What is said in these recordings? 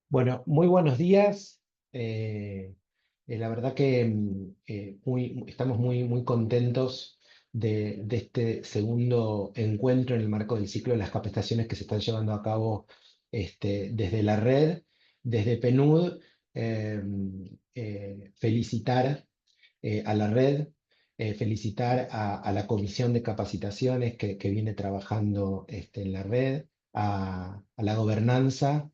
Bueno, muy buenos días. La verdad que estamos muy contentos de este segundo encuentro en el marco del ciclo de las capacitaciones que se están llevando a cabo desde la red, desde PNUD. eh, Felicitar a la red, felicitar a la comisión de capacitaciones que viene trabajando en la red, a la gobernanza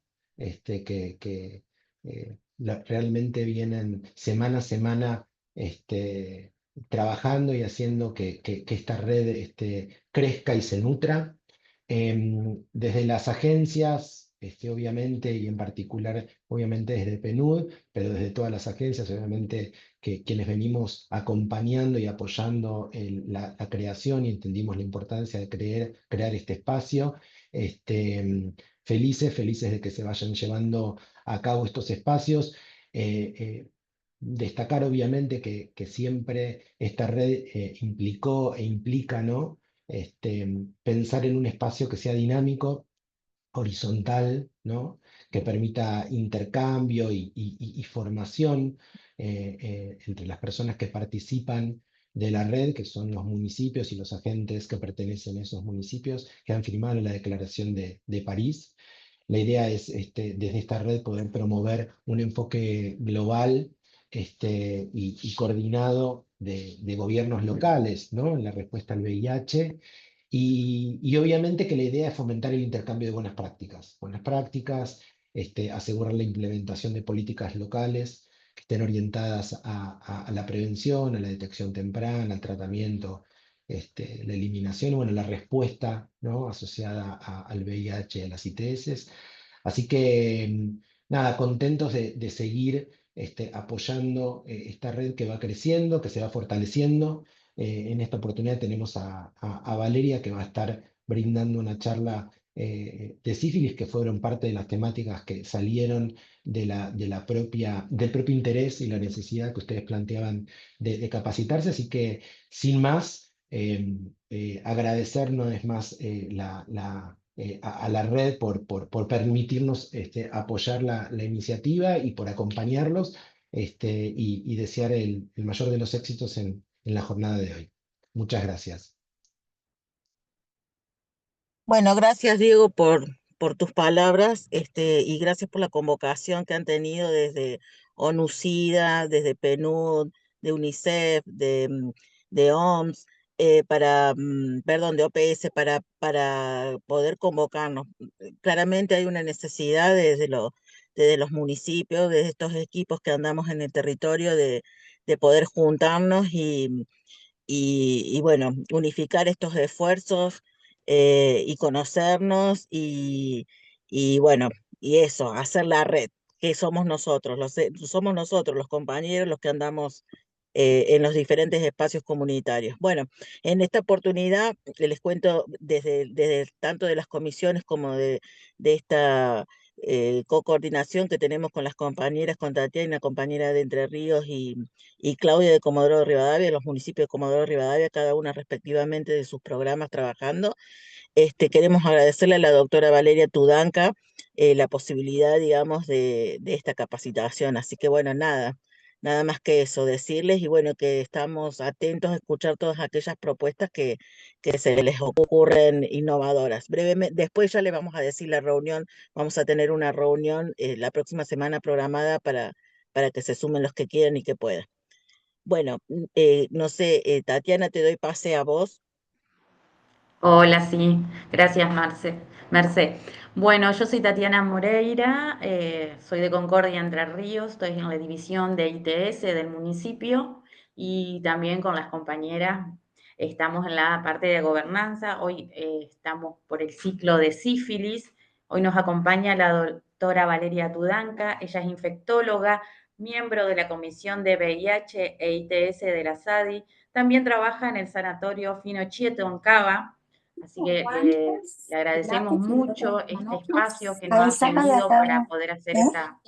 realmente vienen semana a semana trabajando y haciendo que esta red crezca y se nutra. Desde las agencias, obviamente, y en particular, obviamente desde PNUD, pero desde todas las agencias, obviamente, que quienes venimos acompañando y apoyando la creación y entendimos la importancia de crear este espacio. Felices de que se vayan llevando a cabo estos espacios. Destacar obviamente que siempre esta red implicó e implica, ¿no? Pensar en un espacio que sea dinámico, horizontal, ¿no? Que permita intercambio y formación entre las personas que participan de la red, que son los municipios y los agentes que pertenecen a esos municipios, que han firmado la Declaración de París. La idea es, desde esta red, poder promover un enfoque global y coordinado de gobiernos locales, ¿no? En la respuesta al VIH. Y obviamente que la idea es fomentar el intercambio de buenas prácticas, asegurar la implementación de políticas locales que estén orientadas a la prevención, a la detección temprana, al tratamiento, la eliminación, bueno, la respuesta, ¿no? Asociada al VIH y a las ITS. Así que, nada, contentos de seguir apoyando esta red que va creciendo, que se va fortaleciendo. En esta oportunidad tenemos a Valeria que va a estar brindando una charla de sífilis que fueron parte de las temáticas que salieron del propio interés y la necesidad que ustedes planteaban de capacitarse. Así que, sin más, agradecer una vez más a la red por permitirnos apoyar la iniciativa y por acompañarlos y desear el mayor de los éxitos en la jornada de hoy. Muchas gracias. Bueno, gracias Diego por tus palabras, y gracias por la convocación que han tenido desde ONU-SIDA, desde PNUD, de UNICEF, de OMS, perdón, de OPS, para poder convocarnos. Claramente hay una necesidad desde los municipios, desde estos equipos que andamos en el territorio, de poder juntarnos y bueno, unificar estos esfuerzos, y conocernos y bueno, y eso, hacer la red, que somos nosotros, somos nosotros los compañeros los que andamos en los diferentes espacios comunitarios. Bueno, en esta oportunidad les cuento desde tanto de las comisiones como de esta co-coordinación que tenemos con las compañeras, con Tatiana, compañera de Entre Ríos, y Claudia de Comodoro Rivadavia, los municipios de Comodoro Rivadavia, cada una respectivamente de sus programas trabajando. Queremos agradecerle a la doctora Valeria Tudanca la posibilidad, digamos, de esta capacitación. Así que bueno, nada más que eso, decirles y bueno, que estamos atentos a escuchar todas aquellas propuestas que se les ocurren innovadoras. Brevemente, después ya le vamos a decir la reunión, vamos a tener una reunión la próxima semana programada para que se sumen los que quieran y que puedan. Bueno, no sé, Tatiana, te doy pase a vos. Hola, sí, gracias Mercé. Bueno, yo soy Tatiana Moreira, soy de Concordia Entre Ríos, estoy en la división de ITS del municipio y también con las compañeras estamos en la parte de gobernanza. Hoy estamos por el ciclo de sífilis. Hoy nos acompaña la doctora Valeria Tudanca, ella es infectóloga, miembro de la Comisión de VIH e ITS de la SADI. También trabaja en el Sanatorio Finochieto en Cava. Así que le agradecemos mucho este espacio que nos ha cedido para poder hacer esta.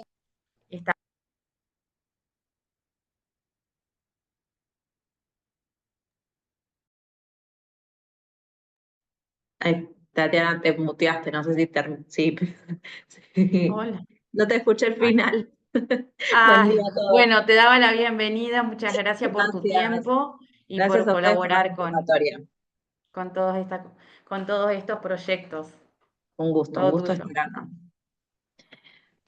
Ay, Tatiana, te muteaste, no sé si sí. Sí. Hola. No te escuché el final. Buen Ay, día a todos. bueno, te daba la bienvenida, muchas gracias por tu Gracias. tiempo y Gracias por a ustedes por la colaborar convocatoria. con con todos estos proyectos. Un Todo gusto tuyo. estar acá.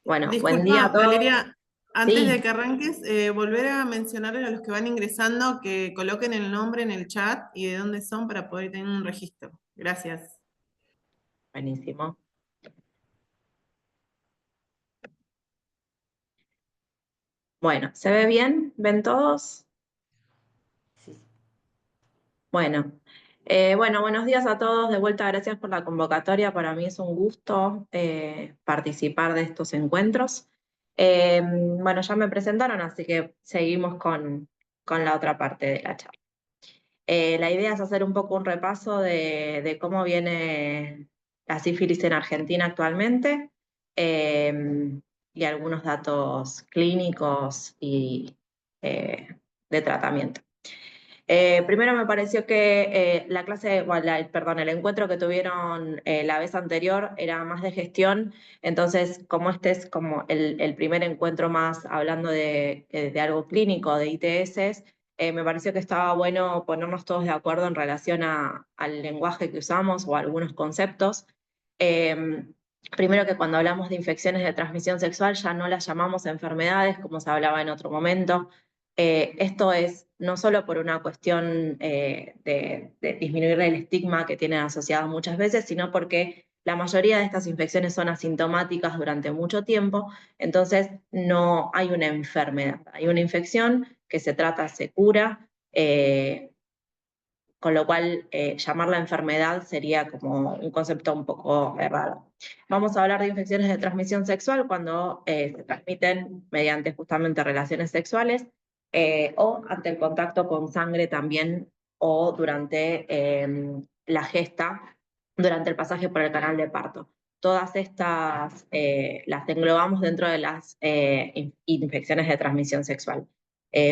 Bueno, buen día a Disculpa, todos. Valeria, antes Sí. de que arranques, volver a mencionarle a los que van ingresando que coloquen el nombre en el chat y de dónde son para poder tener un registro. Gracias. Buenísimo. Bueno, ¿se ve bien? ¿Ven todos? Sí. Bueno, buenos días a todos. De vuelta, gracias por la convocatoria. Para mí es un gusto participar de estos encuentros. Bueno, ya me presentaron, así que seguimos con la otra parte de la charla. La idea es hacer un poco un repaso de cómo viene la sífilis en Argentina actualmente y algunos datos clínicos y de tratamiento. Primero me pareció que la clase, perdón, el encuentro que tuvieron la vez anterior era más de gestión, entonces como este es como el primer encuentro más hablando de algo clínico, de ITS, me pareció que estaba bueno ponernos todos de acuerdo en relación al lenguaje que usamos o a algunos conceptos. Primero que cuando hablamos de infecciones de transmisión sexual ya no las llamamos enfermedades como se hablaba en otro momento. Esto es no solo por una cuestión de disminuir el estigma que tienen asociado muchas veces, sino porque la mayoría de estas infecciones son asintomáticas durante mucho tiempo, entonces no hay una enfermedad, hay una infección que se trata, se cura, con lo cual llamarla enfermedad sería como un concepto un poco errado. Vamos a hablar de infecciones de transmisión sexual cuando se transmiten mediante justamente relaciones sexuales o ante el contacto con sangre también o durante la gesta, durante el pasaje por el canal de parto. Todas estas las englobamos dentro de las infecciones de transmisión sexual.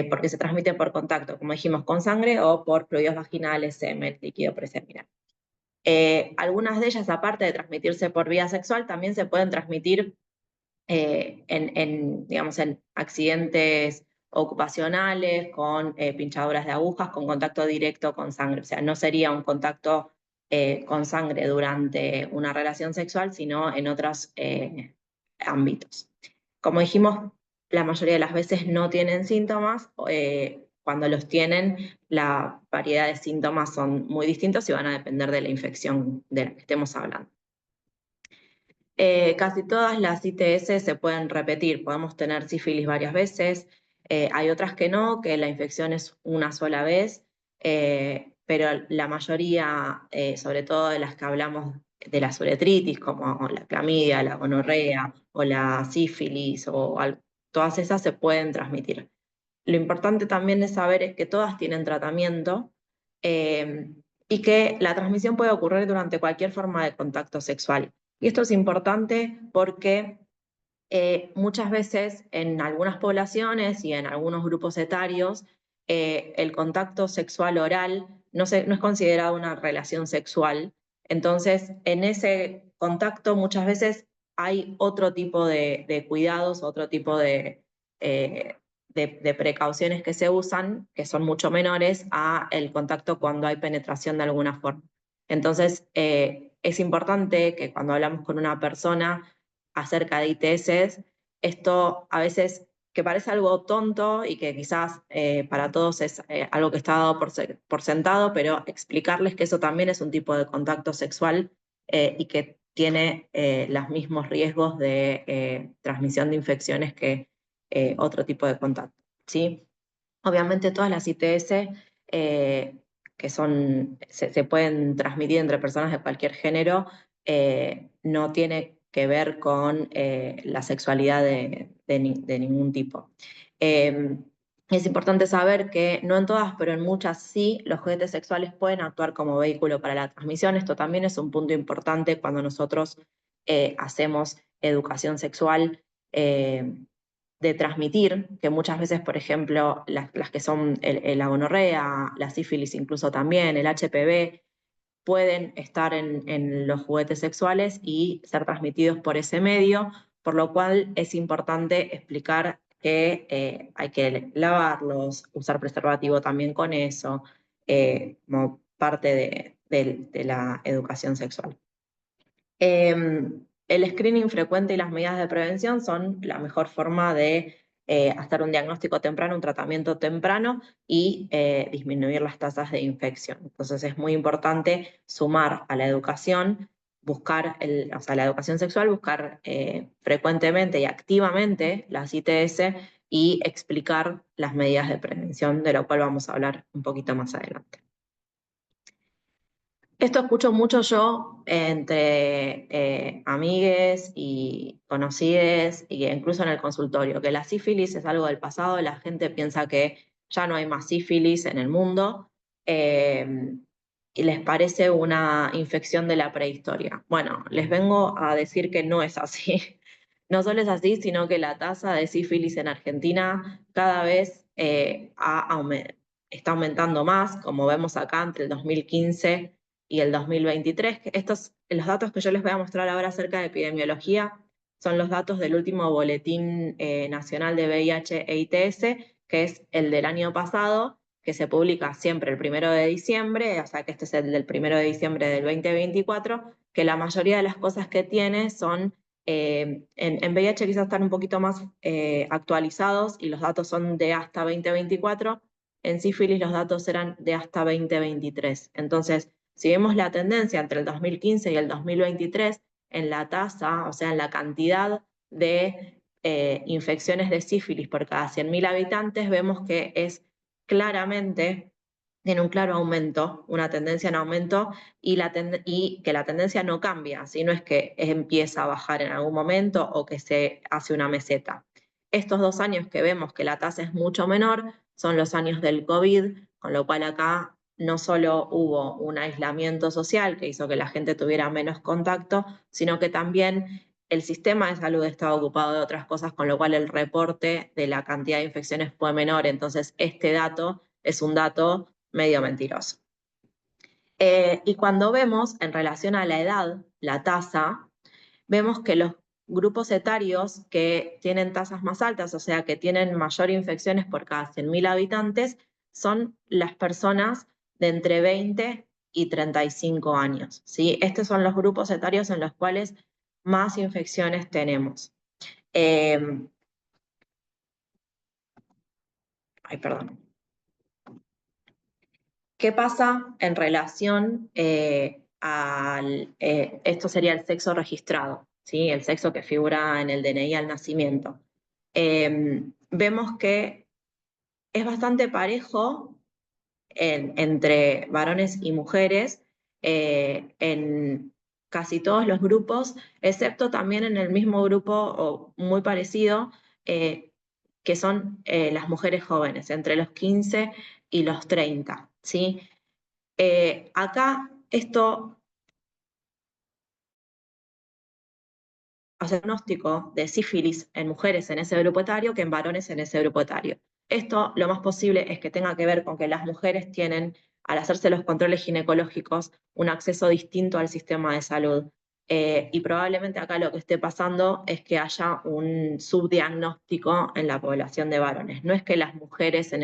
Porque se transmite por contacto, como dijimos, con sangre o por fluidos vaginales, semen, líquido preseminal. Algunas de ellas, aparte de transmitirse por vía sexual, también se pueden transmitir digamos, en accidentes ocupacionales, con pinchaduras de agujas, con contacto directo con sangre. O sea, no sería un contacto con sangre durante una relación sexual, sino en otros ámbitos. Como dijimos, la mayoría de las veces no tienen síntomas. Cuando los tienen, la variedad de síntomas son muy distintos y van a depender de la infección de la que estemos hablando. Casi todas las ITS se pueden repetir, podemos tener sífilis varias veces, hay otras que no, que la infección es una sola vez, pero la mayoría, sobre todo de las que hablamos de las uretritis, como la clamidia, la gonorrea o la sífilis, todas esas se pueden transmitir. Lo importante también es saber es que todas tienen tratamiento y que la transmisión puede ocurrir durante cualquier forma de contacto sexual. Y esto es importante porque muchas veces en algunas poblaciones y en algunos grupos etarios el contacto sexual oral no es considerado una relación sexual. Entonces, en ese contacto muchas veces hay otro tipo de cuidados, otro tipo de precauciones que se usan, que son mucho menores a el contacto cuando hay penetración de alguna forma. Entonces, es importante que cuando hablamos con una persona acerca de ITS, esto a veces que parece algo tonto y que quizás para todos es algo que está dado por sentado, pero explicarles que eso también es un tipo de contacto sexual y que tiene los mismos riesgos de transmisión de infecciones que otro tipo de contacto, ¿sí? Obviamente todas las ITS que se pueden transmitir entre personas de cualquier género no tiene que ver con la sexualidad de ningún tipo. Es importante saber que no en todas, pero en muchas sí, los juguetes sexuales pueden actuar como vehículo para la transmisión. Esto también es un punto importante cuando nosotros hacemos educación sexual de transmitir, que muchas veces, por ejemplo, las que son la gonorrea, la sífilis incluso también, el HPV, pueden estar en los juguetes sexuales y ser transmitidos por ese medio, por lo cual es importante explicar que hay que lavarlos, usar preservativo también con eso, como parte de la educación sexual. El screening frecuente y las medidas de prevención son la mejor forma de hacer un diagnóstico temprano, un tratamiento temprano y disminuir las tasas de infección. Entonces es muy importante sumar a la educación, buscar, o sea, la educación sexual, buscar frecuentemente y activamente las ITS y explicar las medidas de prevención, de lo cual vamos a hablar un poquito más adelante. Esto escucho mucho yo entre amigues y conocides, y incluso en el consultorio, que la sífilis es algo del pasado, la gente piensa que ya no hay más sífilis en el mundo, y les parece una infección de la prehistoria. Bueno, les vengo a decir que no es así. No solo es así, sino que la tasa de sífilis en Argentina cada vez está aumentando más, como vemos acá entre el 2015 y el 2023. Los datos que yo les voy a mostrar ahora acerca de epidemiología son los datos del último Boletín Nacional de VIH e ITS, que es el del año pasado, que se publica siempre el 1 de diciembre, o sea que este es el del 1 de diciembre del 2024, que la mayoría de las cosas que tiene son, en VIH quizás están un poquito más actualizados y los datos son de hasta 2024, en sífilis los datos eran de hasta 2023. Entonces, si vemos la tendencia entre el 2015 y el 2023, en la tasa, o sea, en la cantidad de infecciones de sífilis por cada 100.000 habitantes, vemos que es claramente, tiene un claro aumento, una tendencia en aumento, y que la tendencia no cambia, sino es que empieza a bajar en algún momento o que se hace una meseta. Estos 2 años que vemos que la tasa es mucho menor son los años del COVID, con lo cual acá no solo hubo un aislamiento social que hizo que la gente tuviera menos contacto, sino que también el sistema de salud estaba ocupado de otras cosas, con lo cual el reporte de la cantidad de infecciones fue menor. Entonces, este dato es un dato medio mentiroso. Y cuando vemos en relación a la edad, la tasa, vemos que los grupos etarios que tienen tasas más altas, o sea, que tienen mayor infecciones por cada 100.000 habitantes, son las personas de entre 20 y 35 años, ¿sí? Estos son los grupos etarios en los cuales más infecciones tenemos. Perdón. ¿Qué pasa en relación esto sería el sexo registrado, ¿sí? El sexo que figura en el DNI al nacimiento? Vemos que es bastante parejo entre varones y mujeres en casi todos los grupos, excepto también en el mismo grupo o muy parecido, que son las mujeres jóvenes, entre los 15 y los 30, ¿sí? Acá esto hace diagnóstico de sífilis en mujeres en ese grupo etario que en varones en ese grupo etario. Esto lo más posible es que tenga que ver con que las mujeres tienen, al hacerse los controles ginecológicos, un acceso distinto al sistema de salud. Y probablemente acá lo que esté pasando es que haya un subdiagnóstico en la población de varones. No es que las mujeres en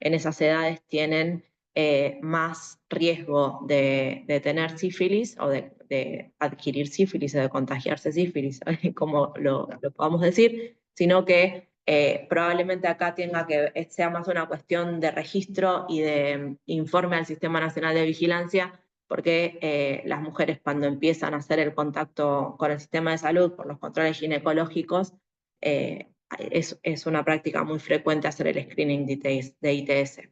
esas edades tienen más riesgo de tener sífilis o de adquirir sífilis o de contagiarse sífilis, como lo podamos decir, sino que probablemente acá sea más una cuestión de registro y de informe al Sistema Nacional de Vigilancia, porque las mujeres cuando empiezan a hacer el contacto con el sistema de salud por los controles ginecológicos, es una práctica muy frecuente hacer el screening de ITS.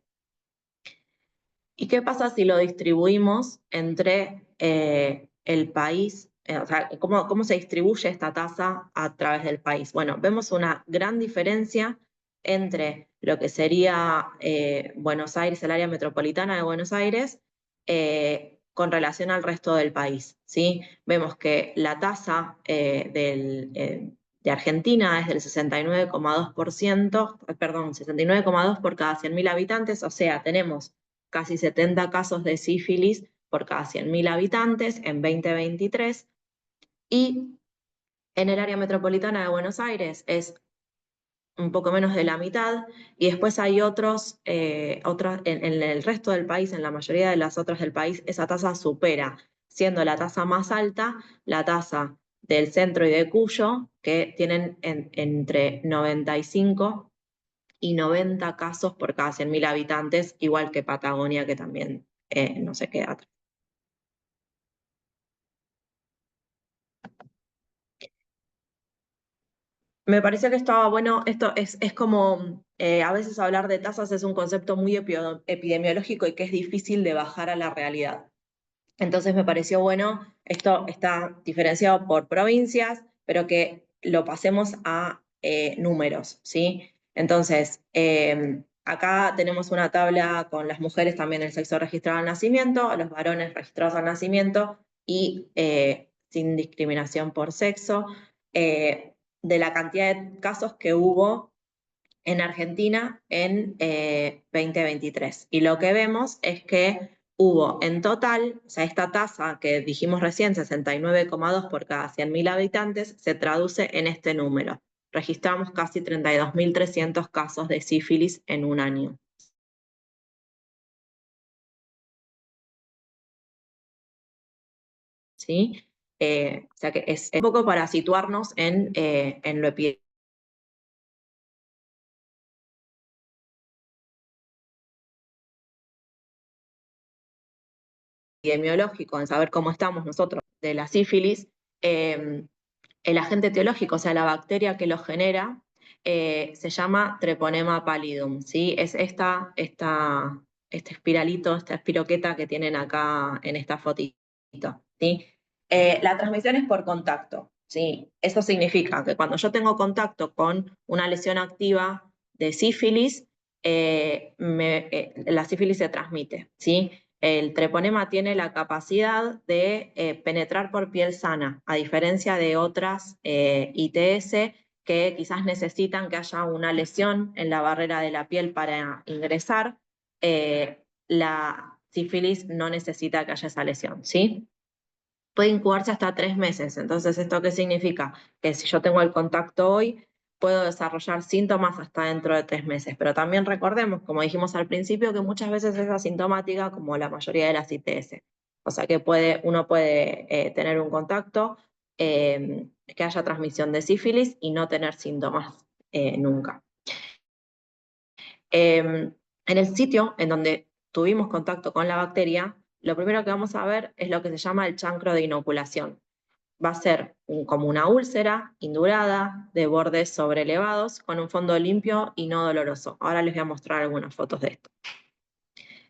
¿Y qué pasa si lo distribuimos entre el país? O sea, ¿cómo se distribuye esta tasa a través del país? Bueno, vemos una gran diferencia entre lo que sería Buenos Aires, el área metropolitana de Buenos Aires, con relación al resto del país, ¿sí? Vemos que la tasa de Argentina es del 69,2%, perdón, 69,2 por cada 100.000 habitantes, o sea, tenemos casi 70 casos de sífilis por cada 100.000 habitantes en 2023, y En el área metropolitana de Buenos Aires es un poco menos de la mitad, y después hay en el resto del país, en la mayoría de las otras del país, esa tasa supera, siendo la tasa más alta la tasa del centro y de Cuyo, que tienen entre 95 y 90 casos por cada 100.000 habitantes, igual que Patagonia, que también no se queda atrás. Me pareció que estaba bueno, esto es como, a veces hablar de tasas es un concepto muy epidemiológico y que es difícil de bajar a la realidad. Entonces me pareció bueno, esto está diferenciado por provincias, pero que lo pasemos a números, ¿sí? Entonces, acá tenemos una tabla con las mujeres también el sexo registrado al nacimiento, los varones registrados al nacimiento y sin discriminación por sexo, de la cantidad de casos que hubo en Argentina en 2023. Y lo que vemos es que hubo en total, o sea, esta tasa que dijimos recién, 69,2 por cada 100.000 habitantes, se traduce en este número. Registramos casi 32.300 casos de sífilis en un año. ¿Sí? O sea que es un poco para situarnos en lo epidemiológico, en saber cómo estamos nosotros de la sífilis. El agente etiológico, o sea, la bacteria que lo genera, se llama Treponema pallidum, ¿sí? Es este espiralito, esta espiroqueta que tienen acá en esta fotito, ¿sí? La transmisión es por contacto, ¿sí? Eso significa que cuando yo tengo contacto con una lesión activa de sífilis, la sífilis se transmite, ¿sí? El treponema tiene la capacidad de penetrar por piel sana, a diferencia de otras ITS que quizás necesitan que haya una lesión en la barrera de la piel para ingresar. La sífilis no necesita que haya esa lesión, ¿sí? Puede incubarse hasta 3 meses. Entonces, ¿esto qué significa? Que si yo tengo el contacto hoy, puedo desarrollar síntomas hasta dentro de 3 meses. Pero también recordemos, como dijimos al principio, que muchas veces es asintomática, como la mayoría de las ITS. O sea que uno puede tener un contacto, que haya transmisión de sífilis y no tener síntomas nunca. En el sitio en donde tuvimos contacto con la bacteria, lo primero que vamos a ver es lo que se llama el chancro de inoculación. Va a ser como una úlcera indurada, de bordes sobrelevados, con un fondo limpio y no doloroso. Ahora les voy a mostrar algunas fotos de esto.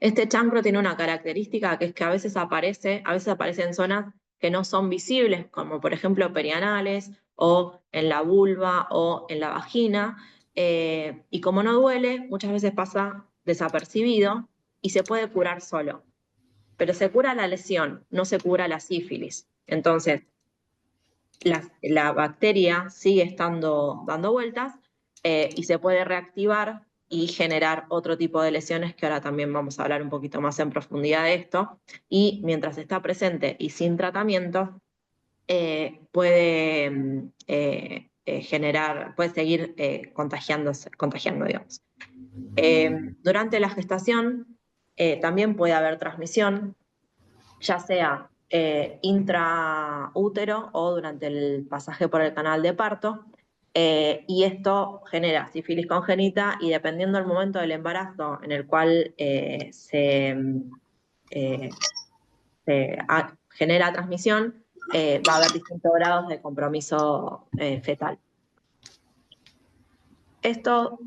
Este chancro tiene una característica que es que a veces aparece en zonas que no son visibles, como por ejemplo perianales, o en la vulva, o en la vagina, y como no duele, muchas veces pasa desapercibido y se puede curar solo. Pero se cura la lesión, no se cura la sífilis. Entonces, la bacteria sigue dando vueltas y se puede reactivar y generar otro tipo de lesiones, que ahora también vamos a hablar un poquito más en profundidad de esto. Y mientras está presente y sin tratamiento, puede seguir contagiando, digamos. Durante la gestación también puede haber transmisión, ya sea intraútero o durante el pasaje por el canal de parto, y esto genera sífilis congénita, y dependiendo del momento del embarazo en el cual genera transmisión, va a haber distintos grados de compromiso fetal. Esto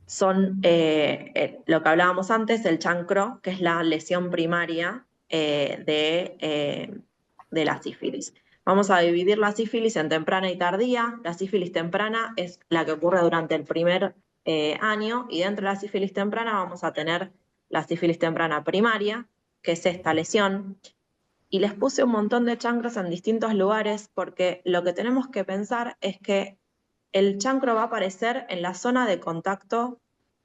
son lo que hablábamos antes, el chancro, que es la lesión primaria de la sífilis. Vamos a dividir la sífilis en temprana y tardía. La sífilis temprana es la que ocurre durante el primer año, y dentro de la sífilis temprana vamos a tener la sífilis temprana primaria, que es esta lesión. Y les puse un montón de chancros en distintos lugares porque lo que tenemos que pensar es que el chancro va a aparecer en la zona de contacto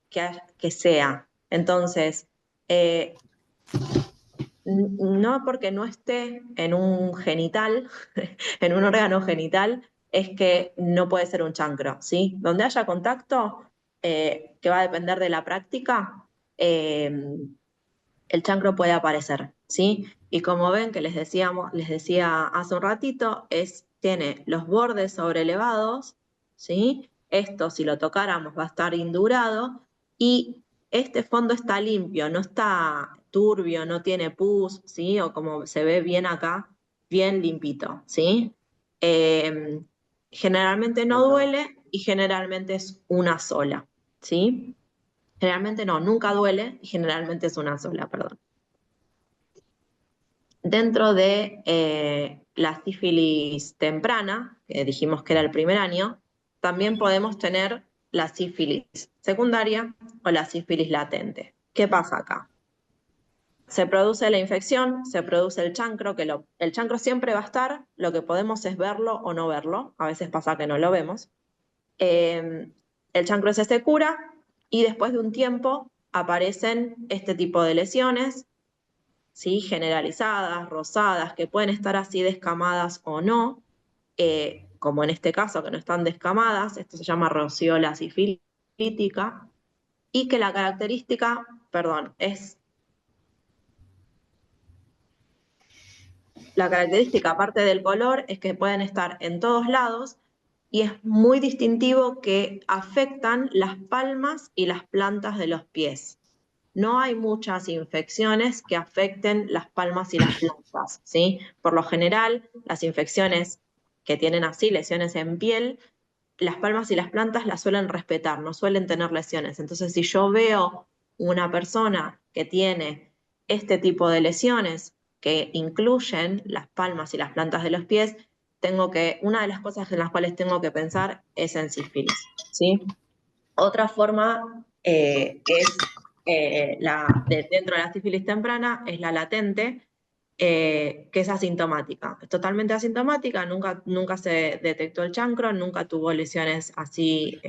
que sea. Entonces, no porque no esté en un genital, en un órgano genital, es que no puede ser un chancro, ¿sí? Donde haya contacto, que va a depender de la práctica, el chancro puede aparecer, ¿sí? Y como ven que les decía hace un ratito, tiene los bordes sobrelevados, ¿sí? Esto, si lo tocáramos, va a estar indurado, y este fondo está limpio, no está turbio, no tiene pus, ¿sí? O como se ve bien acá, bien limpito, ¿sí? Generalmente no duele y generalmente es una sola, ¿sí? Generalmente no, nunca duele y generalmente es una sola, perdón. Dentro de la sífilis temprana, que dijimos que era el primer año, también podemos tener la sífilis secundaria o la sífilis latente. ¿Qué pasa acá? Se produce la infección, se produce el chancro, que el chancro siempre va a estar, lo que podemos es verlo o no verlo, a veces pasa que no lo vemos. El chancro se cura y después de un tiempo aparecen este tipo de lesiones, ¿sí? Generalizadas, rosadas, que pueden estar así descamadas o no, como en este caso que no están descamadas, esto se llama roceola sifilítica, y que la característica, la característica aparte del color es que pueden estar en todos lados y es muy distintivo que afectan las palmas y las plantas de los pies. No hay muchas infecciones que afecten las palmas y las plantas, ¿sí? Por lo general, las infecciones que tienen así lesiones en piel, las palmas y las plantas las suelen respetar, no suelen tener lesiones. Entonces, si yo veo una persona que tiene este tipo de lesiones que incluyen las palmas y las plantas de los pies, una de las cosas en las cuales tengo que pensar es en sífilis, ¿sí? Otra forma que es dentro de la sífilis temprana es la latente, que es asintomática. Es totalmente asintomática, nunca se detectó el chancro, nunca tuvo lesiones así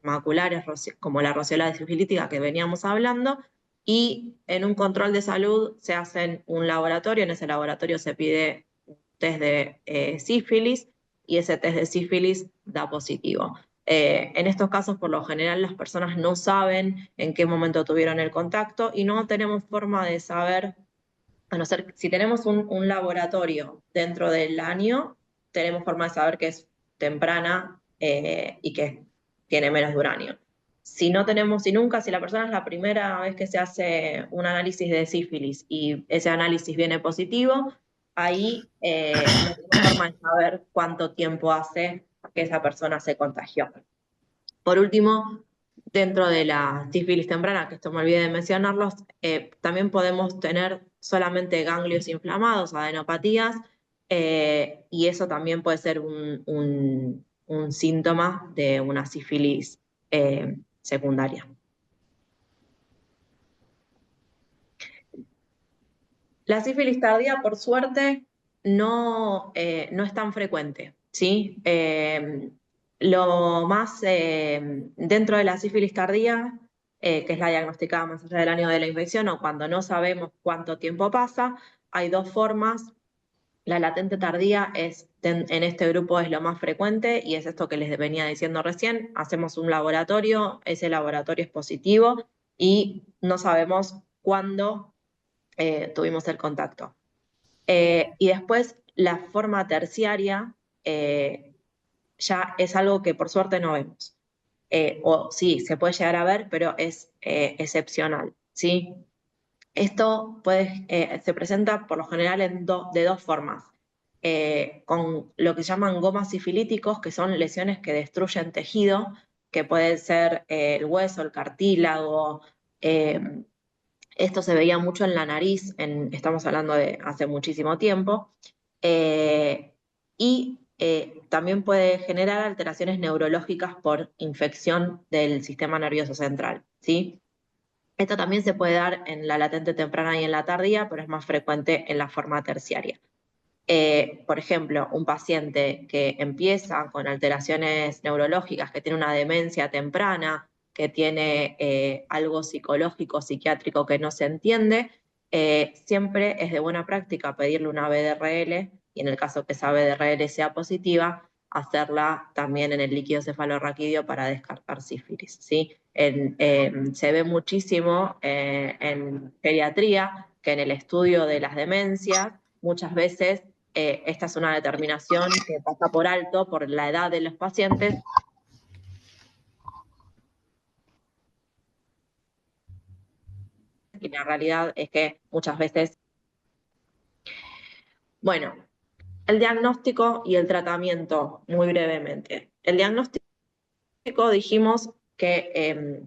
maculares como la roceola sifilítica que veníamos hablando, y en un control de salud se hace un laboratorio, en ese laboratorio se pide un test de sífilis y ese test de sífilis da positivo. En estos casos, por lo general, las personas no saben en qué momento tuvieron el contacto y no tenemos forma de saber, a no ser si tenemos un laboratorio dentro del año, tenemos forma de saber que es temprana y que tiene menos de un año. Si no tenemos, si la persona es la primera vez que se hace un análisis de sífilis y ese análisis viene positivo, ahí no tenemos forma de saber cuánto tiempo hace que esa persona se contagió. Por último, dentro de la sífilis temprana, que esto me olvidé de mencionarlos, también podemos tener solamente ganglios inflamados, adenopatías, y eso también puede ser un síntoma de una sífilis secundaria. La sífilis tardía, por suerte, no es tan frecuente, ¿sí? Lo más dentro de la sífilis tardía, que es la diagnosticada más allá del año de la infección o cuando no sabemos cuánto tiempo pasa, hay dos formas. La latente tardía en este grupo es lo más frecuente y es esto que les venía diciendo recién. Hacemos un laboratorio, ese laboratorio es positivo y no sabemos cuándo tuvimos el contacto. Y después la forma terciaria ya es algo que por suerte no vemos. O sí, se puede llegar a ver, pero es excepcional, ¿sí? Esto se presenta por lo general de dos formas. Con lo que llaman gomas sifilíticos, que son lesiones que destruyen tejido, que pueden ser el hueso, el cartílago. Esto se veía mucho en la nariz, estamos hablando de hace muchísimo tiempo, y también puede generar alteraciones neurológicas por infección del sistema nervioso central, ¿sí? Esto también se puede dar en la latente temprana y en la tardía, pero es más frecuente en la forma terciaria. Por ejemplo, un paciente que empieza con alteraciones neurológicas, que tiene una demencia temprana, que tiene algo psicológico, psiquiátrico que no se entiende, siempre es de buena práctica pedirle una BDRL y en el caso que esa BDRL sea positiva, hacerla también en el líquido cefalorraquídeo para descartar sífilis, ¿sí? Se ve muchísimo en geriatría que en el estudio de las demencias, muchas veces esta es una determinación que pasa por alto por la edad de los pacientes. Y la realidad es que muchas veces, bueno, el diagnóstico y el tratamiento, muy brevemente. El diagnóstico dijimos que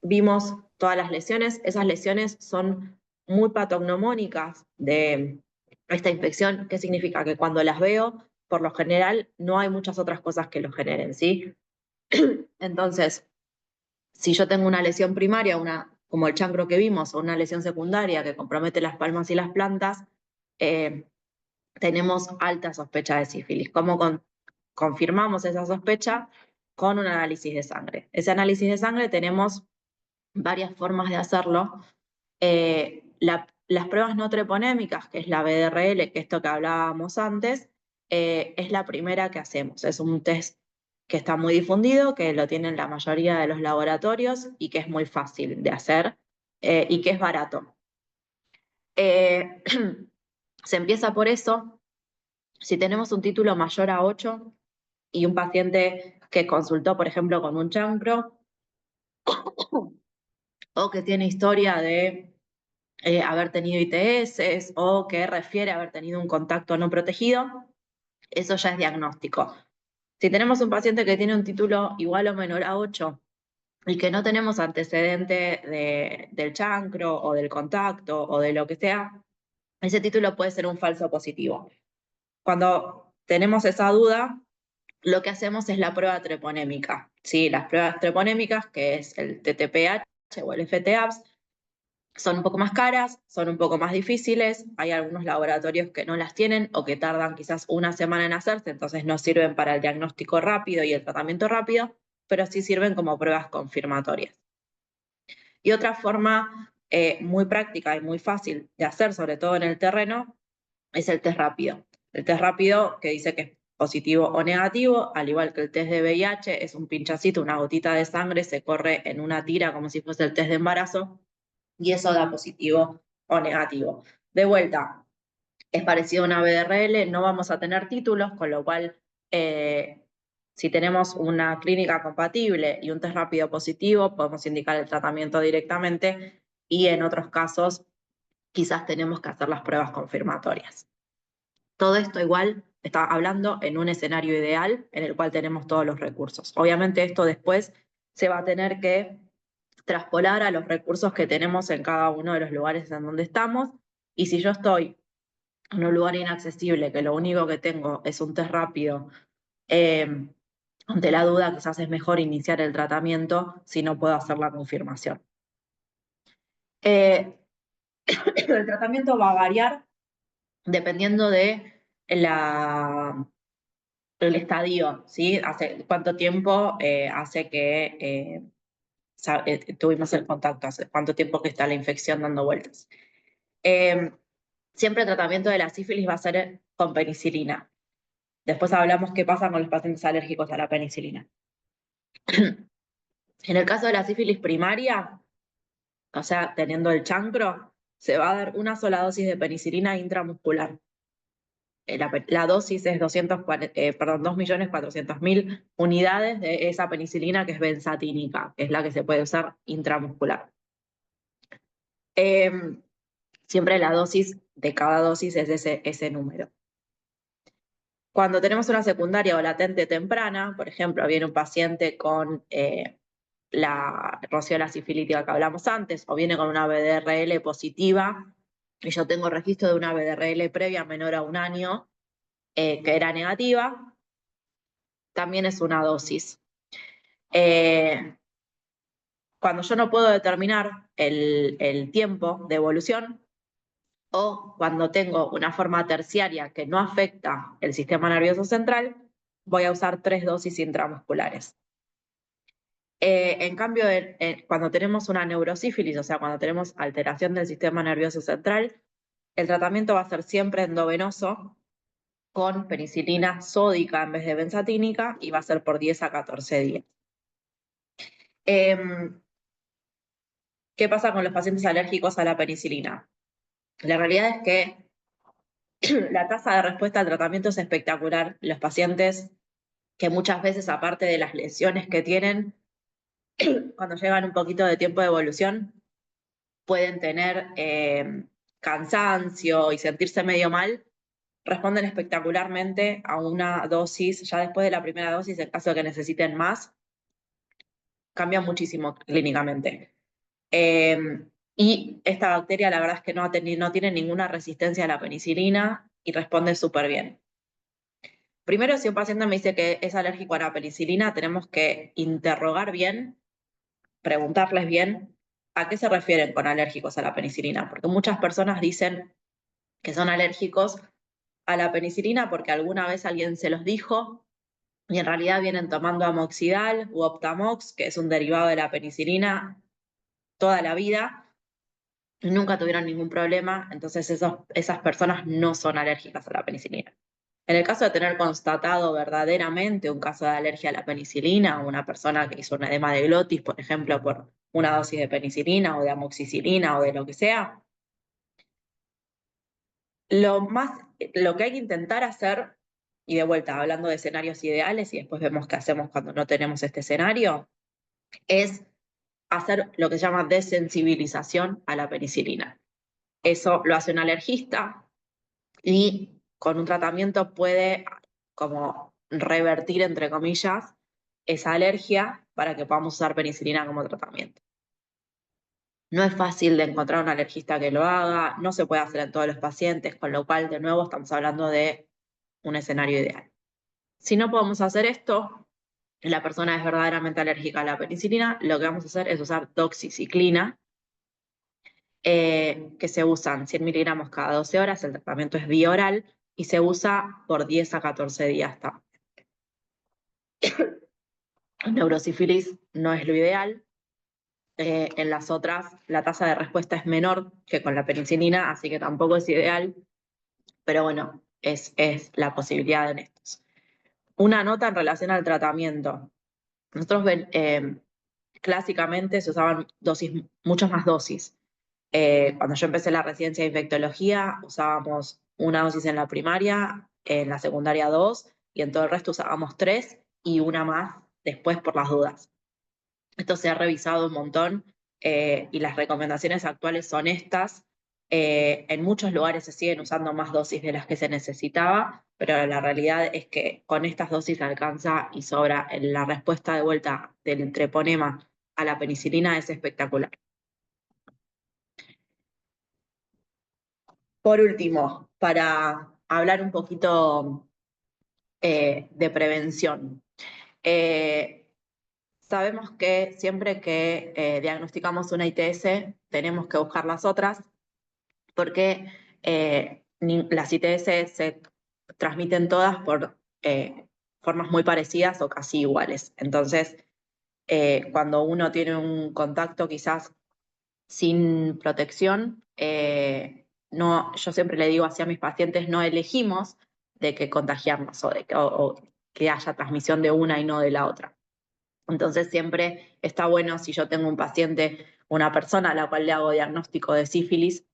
vimos todas las lesiones. Esas lesiones son muy patognomónicas de esta infección. ¿Qué significa? Que cuando las veo, por lo general, no hay muchas otras cosas que lo generen, ¿sí? Entonces, si yo tengo una lesión primaria, como el chancro que vimos, o una lesión secundaria que compromete las palmas y las plantas, tenemos alta sospecha de sífilis. ¿Cómo confirmamos esa sospecha? Con un análisis de sangre. Ese análisis de sangre tenemos varias formas de hacerlo. Las pruebas no treponémicas, que es la BDRL, que es esto que hablábamos antes, es la primera que hacemos. Es un test que está muy difundido, que lo tienen la mayoría de los laboratorios y que es muy fácil de hacer y que es barato. Se empieza por eso. Si tenemos un título mayor a 8 y un paciente que consultó, por ejemplo, con un chancro o que tiene historia de haber tenido ITS o que refiere a haber tenido un contacto no protegido, eso ya es diagnóstico. Si tenemos un paciente que tiene un título igual o menor a 8 y que no tenemos antecedente del chancro o del contacto o de lo que sea, ese título puede ser un falso positivo. Cuando tenemos esa duda, lo que hacemos es la prueba treponémica. ¿Sí? Las pruebas treponémicas, que es el TTPH o el FTAPS, son un poco más caras, son un poco más difíciles, hay algunos laboratorios que no las tienen o que tardan quizás una semana en hacerse, entonces no sirven para el diagnóstico rápido y el tratamiento rápido, pero sí sirven como pruebas confirmatorias. Y otra forma muy práctica y muy fácil de hacer, sobre todo en el terreno, es el test rápido. El test rápido que dice que es positivo o negativo, al igual que el test de VIH, es un pinchacito, una gotita de sangre, se corre en una tira como si fuese el test de embarazo, y eso da positivo o negativo. De vuelta, es parecido a una BDRL, no vamos a tener títulos, con lo cual si tenemos una clínica compatible y un test rápido positivo, podemos indicar el tratamiento directamente y en otros casos quizás tenemos que hacer las pruebas confirmatorias. Todo esto igual está hablando en un escenario ideal en el cual tenemos todos los recursos. Obviamente esto después se va a tener que traspolar a los recursos que tenemos en cada uno de los lugares en donde estamos. Y si yo estoy en un lugar inaccesible, que lo único que tengo es un test rápido, ante la duda quizás es mejor iniciar el tratamiento si no puedo hacer la confirmación. El tratamiento va a variar dependiendo de el estadio, ¿sí? Hace cuánto tiempo hace que tuvimos el contacto, hace cuánto tiempo que está la infección dando vueltas. Siempre el tratamiento de la sífilis va a ser con penicilina. Después hablamos qué pasa con los pacientes alérgicos a la penicilina. En el caso de la sífilis primaria, o sea, teniendo el chancro, se va a dar una sola dosis de penicilina intramuscular. La dosis es 2.400.000 unidades de esa penicilina que es benzatínica, que es la que se puede usar intramuscular. Siempre la dosis de cada dosis es ese número. Cuando tenemos una secundaria o latente temprana, por ejemplo, viene un paciente con la rociola sifilítica que hablamos antes, o viene con una BDRL positiva, y yo tengo registro de una BDRL previa menor a 1 año, que era negativa, también es una dosis. Cuando yo no puedo determinar el tiempo de evolución, o cuando tengo una forma terciaria que no afecta el sistema nervioso central, voy a usar 3 dosis intramusculares. En cambio, cuando tenemos una neurosífilis, o sea, cuando tenemos alteración del sistema nervioso central, el tratamiento va a ser siempre endovenoso con penicilina sódica en vez de benzatínica y va a ser por 10 a 14 días. ¿Qué pasa con los pacientes alérgicos a la penicilina? La realidad es que la tasa de respuesta al tratamiento es espectacular. Los pacientes que muchas veces, aparte de las lesiones que tienen, cuando llevan un poquito de tiempo de evolución, pueden tener cansancio y sentirse medio mal, responden espectacularmente a una dosis, ya después de la primera dosis, en caso de que necesiten más, cambia muchísimo clínicamente. Y esta bacteria, la verdad es que no tiene ninguna resistencia a la penicilina y responde súper bien. Primero, si un paciente me dice que es alérgico a la penicilina, tenemos que interrogar bien, preguntarles bien a qué se refieren con alérgicos a la penicilina, porque muchas personas dicen que son alérgicos a la penicilina porque alguna vez alguien se los dijo y en realidad vienen tomando amoxidal u Optamox, que es un derivado de la penicilina, toda la vida y nunca tuvieron ningún problema, entonces esas personas no son alérgicas a la penicilina. En el caso de tener constatado verdaderamente un caso de alergia a la penicilina, una persona que hizo un edema de glotis, por ejemplo, por una dosis de penicilina o de amoxicilina o de lo que sea, lo que hay que intentar hacer, y de vuelta hablando de escenarios ideales y después vemos qué hacemos cuando no tenemos este escenario, es hacer lo que se llama desensibilización a la penicilina. Eso lo hace un alergista y con un tratamiento puede como revertir, entre comillas, esa alergia para que podamos usar penicilina como tratamiento. No es fácil de encontrar un alergista que lo haga, no se puede hacer en todos los pacientes, con lo cual, de nuevo, estamos hablando de un escenario ideal. Si no podemos hacer esto, la persona es verdaderamente alérgica a la penicilina, lo que vamos a hacer es usar doxiciclina, que se usan 100 miligramos cada 12 horas, el tratamiento es bioral y se usa por 10 a 14 días también. En neurosífilis no es lo ideal. En las otras la tasa de respuesta es menor que con la penicilina, así que tampoco es ideal, pero bueno, es la posibilidad en estos. Una nota en relación al tratamiento. Nosotros clásicamente se usaban muchas más dosis. Cuando yo empecé la residencia de infectología, usábamos una dosis en la primaria, en la secundaria 2, y en todo el resto usábamos 3 y una más después por las dudas. Esto se ha revisado un montón y las recomendaciones actuales son estas. En muchos lugares se siguen usando más dosis de las que se necesitaba, pero la realidad es que con estas dosis alcanza y sobra. La respuesta de vuelta del treponema a la penicilina es espectacular. Por último, para hablar un poquito de prevención. Sabemos que siempre que diagnosticamos una ITS tenemos que buscar las otras porque las ITS se transmiten todas por formas muy parecidas o casi iguales. Entonces, cuando uno tiene un contacto quizás sin protección, yo siempre le digo así a mis pacientes, no elegimos de que contagiarnos o que haya transmisión de una y no de la otra. Entonces siempre está bueno si yo tengo un paciente, una persona a la cual le hago diagnóstico de sífilis,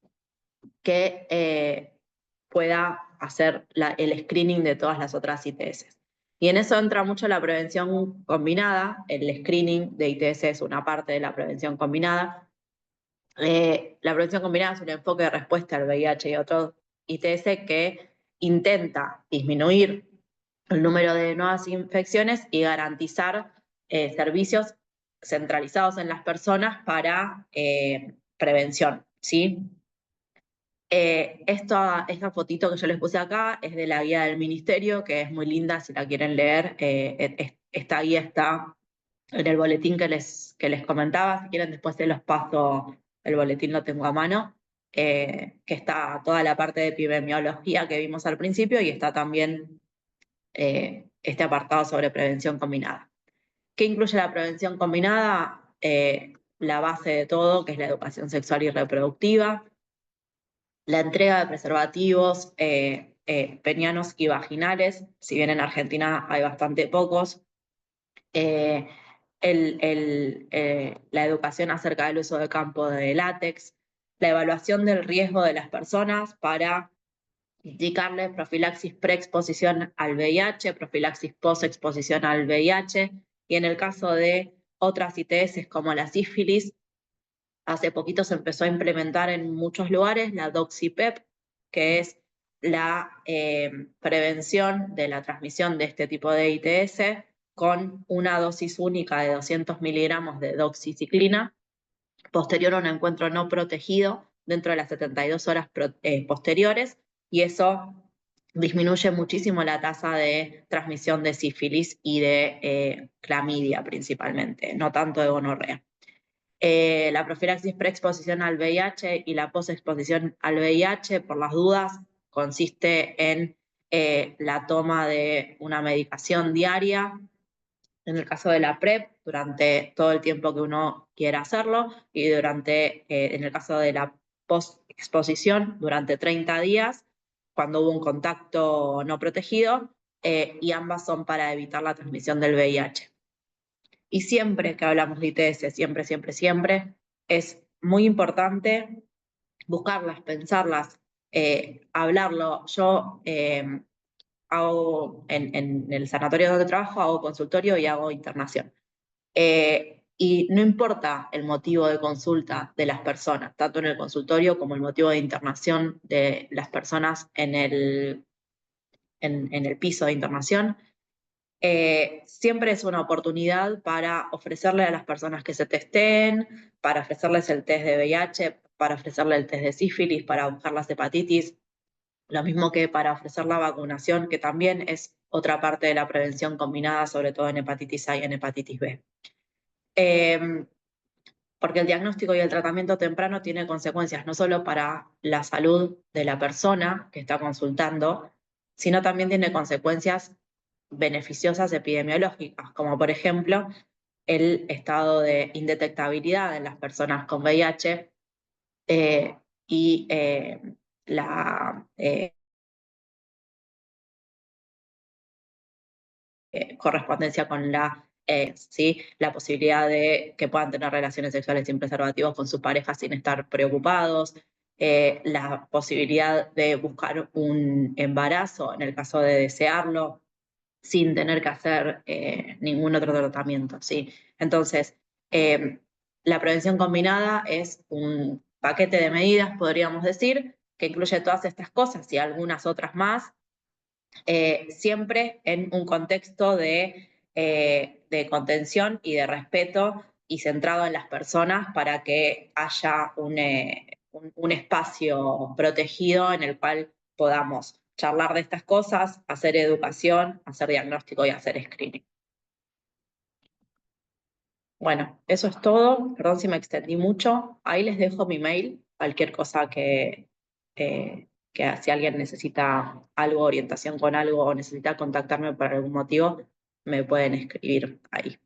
que pueda hacer el screening de todas las otras ITS. Y en eso entra mucho la prevención combinada. El screening de ITS es una parte de la prevención combinada. La prevención combinada es un enfoque de respuesta al VIH y otros ITS que intenta disminuir el número de nuevas infecciones y garantizar servicios centralizados en las personas para prevención, ¿sí? Esta fotito que yo les puse acá es de la guía del ministerio, que es muy linda si la quieren leer. Esta guía está en el boletín que les comentaba. Si quieren después se los paso, el boletín lo tengo a mano, que está toda la parte de epidemiología que vimos al principio y está también este apartado sobre prevención combinada. ¿Qué incluye la prevención combinada? La base de todo, que es la educación sexual y reproductiva, la entrega de preservativos penianos y vaginales, si bien en Argentina hay bastante pocos. La educación acerca del uso de campo de látex, la evaluación del riesgo de las personas para indicarles profilaxis preexposición al VIH, profilaxis postexposición al VIH, y en el caso de otras ITS como la sífilis, hace poquito se empezó a implementar en muchos lugares la doxipep, que es la prevención de la transmisión de este tipo de ITS con una dosis única de 200 miligramos de doxiciclina, posterior a un encuentro no protegido dentro de las 72 horas posteriores, y eso disminuye muchísimo la tasa de transmisión de sífilis y de clamidia principalmente, no tanto de gonorrea. La profilaxis preexposición al VIH y la posexposición al VIH, por las dudas, consiste en la toma de una medicación diaria, en el caso de la PrEP, durante todo el tiempo que uno quiera hacerlo, y en el caso de la post-exposición, durante 30 días, cuando hubo un contacto no protegido, y ambas son para evitar la transmisión del VIH. Y siempre que hablamos de ITS, siempre, es muy importante buscarlas, pensarlas, hablarlo. Yo hago en el sanatorio donde trabajo, hago consultorio y hago internación. Y no importa el motivo de consulta de las personas, tanto en el consultorio como el motivo de internación de las personas en el piso de internación, siempre es una oportunidad para ofrecerle a las personas que se testeen, para ofrecerles el test de VIH, para ofrecerle el test de sífilis, para buscar las hepatitis, lo mismo que para ofrecer la vacunación, que también es otra parte de la prevención combinada, sobre todo en hepatitis A y en hepatitis B. Porque el diagnóstico y el tratamiento temprano tiene consecuencias no solo para la salud de la persona que está consultando, sino también tiene consecuencias beneficiosas epidemiológicas, como por ejemplo el estado de indetectabilidad en las personas con VIH y la correspondencia con la posibilidad de que puedan tener relaciones sexuales sin preservativos con sus parejas sin estar preocupados, la posibilidad de buscar un embarazo en el caso de desearlo sin tener que hacer ningún otro tratamiento, ¿sí? Entonces, la prevención combinada es un paquete de medidas, podríamos decir, que incluye todas estas cosas y algunas otras más, siempre en un contexto de contención y de respeto y centrado en las personas para que haya un espacio protegido en el cual podamos charlar de estas cosas, hacer educación, hacer diagnóstico y hacer screening. Bueno, eso es todo. Perdón si me extendí mucho. Ahí les dejo mi mail, cualquier cosa que si alguien necesita algo, orientación con algo o necesita contactarme por algún motivo, me pueden escribir ahí.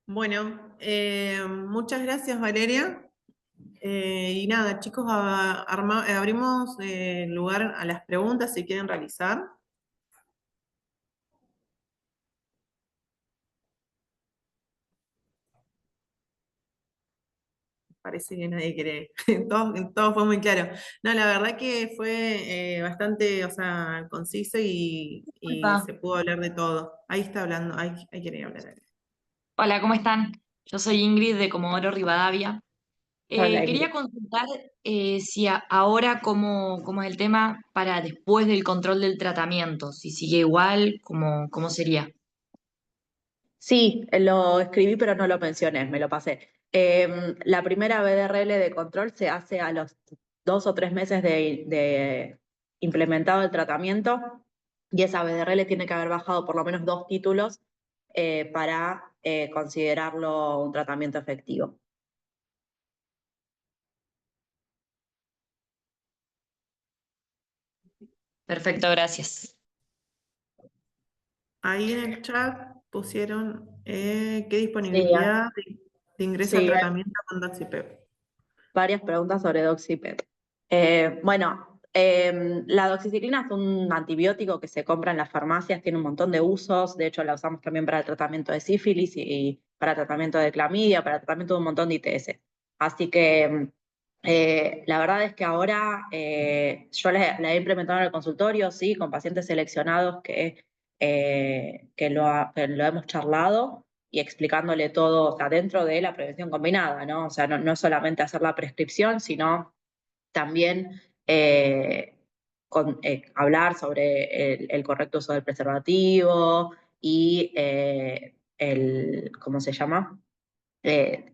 Bueno, muchas gracias, Valeria. Y nada, chicos, abrimos lugar a las preguntas si quieren realizar. Parece que nadie quiere. Todo fue muy claro. No, la verdad que fue bastante, o sea, conciso y se pudo hablar de todo. Ahí está hablando, ahí quiere hablar. Hola, ¿cómo están? Yo soy Ingrid de Comodoro Rivadavia. Hola, Quería Ingrid. consultar si ahora cómo es el tema para después del control del tratamiento, si sigue igual, cómo sería. Sí, lo escribí pero no lo mencioné, me lo pasé. La primera BDRL de control se hace a los 2 o 3 meses de implementado el tratamiento, y esa BDRL tiene que haber bajado por lo menos 2 títulos para considerarlo un tratamiento efectivo. Perfecto, gracias. Ahí en el chat pusieron qué Sí, disponibilidad de ingreso al sí, tratamiento con Doxipep. varias preguntas sobre Doxipep. Bueno, la doxiciclina es un antibiótico que se compra en las farmacias, tiene un montón de usos, de hecho la usamos también para el tratamiento de sífilis y para tratamiento de clamidia, para tratamiento de un montón de ITS. Así que la verdad es que ahora yo la he implementado en el consultorio, sí, con pacientes seleccionados que lo hemos charlado y explicándole todo, o sea, dentro de la prevención combinada, ¿no? O sea, no solamente hacer la prescripción, sino también hablar sobre el correcto uso del preservativo y ¿cómo se llama?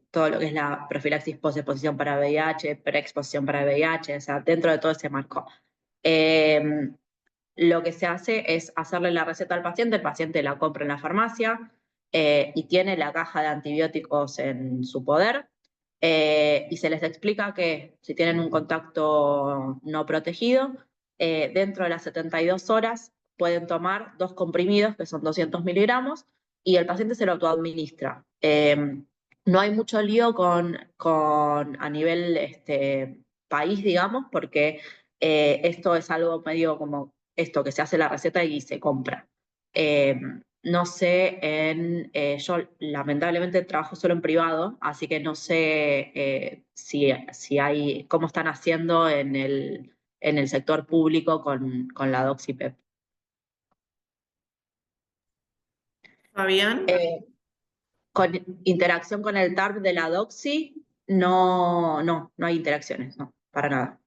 Todo lo que es la profilaxis post-exposición para VIH, preexposición para VIH, o sea, dentro de todo ese marco. Lo que se hace es hacerle la receta al paciente, el paciente la compra en la farmacia y tiene la caja de antibióticos en su poder y se les explica que si tienen un contacto no protegido, dentro de las 72 horas pueden tomar 2 comprimidos, que son 200 miligramos, y el paciente se lo autoadministra. No hay mucho lío a nivel país, digamos, porque esto es algo medio como esto, que se hace la receta y se compra. No sé, yo lamentablemente trabajo solo en privado, así que no sé si hay, cómo están haciendo en el sector público con la Doxipep. Fabián. Con interacción con el TARP de la Doxy, no hay interacciones, no, para nada.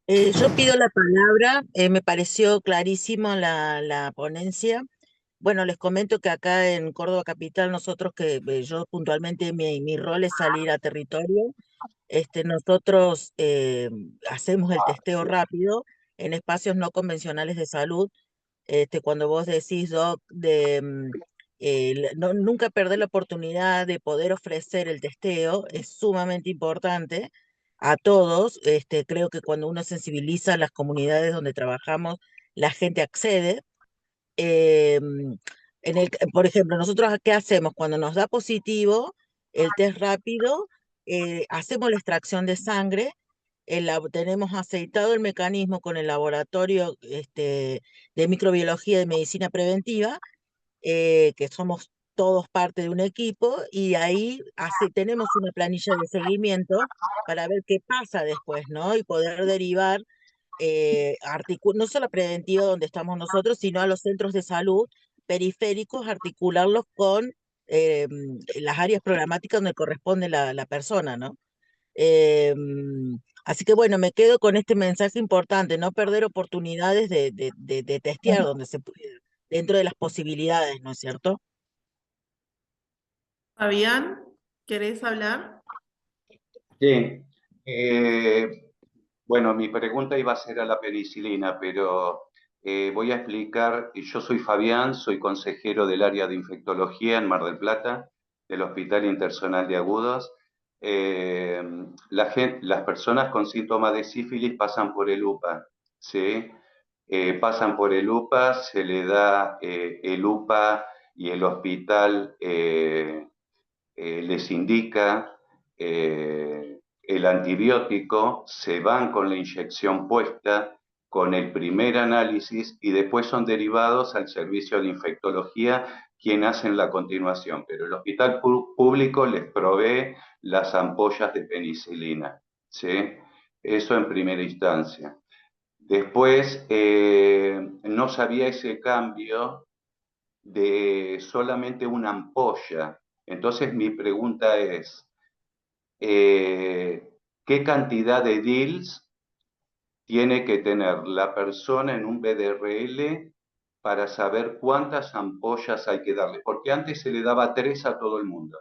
Yo pido la palabra, me pareció clarísimo la ponencia. Bueno, les comento que acá en Córdoba Capital, nosotros yo puntualmente mi rol es salir a territorio. Nosotros hacemos el testeo rápido en espacios no convencionales de salud. Cuando vos decís, Doc, nunca perder la oportunidad de poder ofrecer el testeo es sumamente importante a todos. Creo que cuando uno sensibiliza a las comunidades donde trabajamos, la gente accede. Em, por ejemplo, nosotros ¿qué hacemos? Cuando nos da positivo el test rápido, hacemos la extracción de sangre, tenemos aceitado el mecanismo con el laboratorio de microbiología y medicina preventiva, que somos todos parte de un equipo, y ahí tenemos una planilla de seguimiento para ver qué pasa después, ¿no? Y poder derivar no solo preventiva donde estamos nosotros, sino a los centros de salud periféricos, articularlos con las áreas programáticas donde corresponde la persona, ¿no? Así que bueno, me quedo con este mensaje importante, no perder oportunidades de testear donde se puede, dentro de las posibilidades, ¿no es cierto? Fabián, ¿querés hablar? Sí. Bueno, mi pregunta iba a ser a la penicilina, pero voy a explicar. Yo soy Fabián, soy consejero del área de infectología en Mar del Plata, del Hospital Interzonal de Agudos. Las personas con síntomas de sífilis pasan por el UPA, ¿sí? Pasan por el UPA, se le da el UPA y el hospital les indica el antibiótico, se van con la inyección puesta, con el primer análisis y después son derivados al servicio de infectología, quien hacen la continuación. Pero el hospital público les provee las ampollas de penicilina, ¿sí? Eso en primera instancia. Después, no sabía ese cambio de solamente una ampolla. Entonces mi pregunta es, ¿qué cantidad de DILs tiene que tener la persona en un BDRL para saber cuántas ampollas hay que darle? Porque antes se le daba 3 a todo el mundo.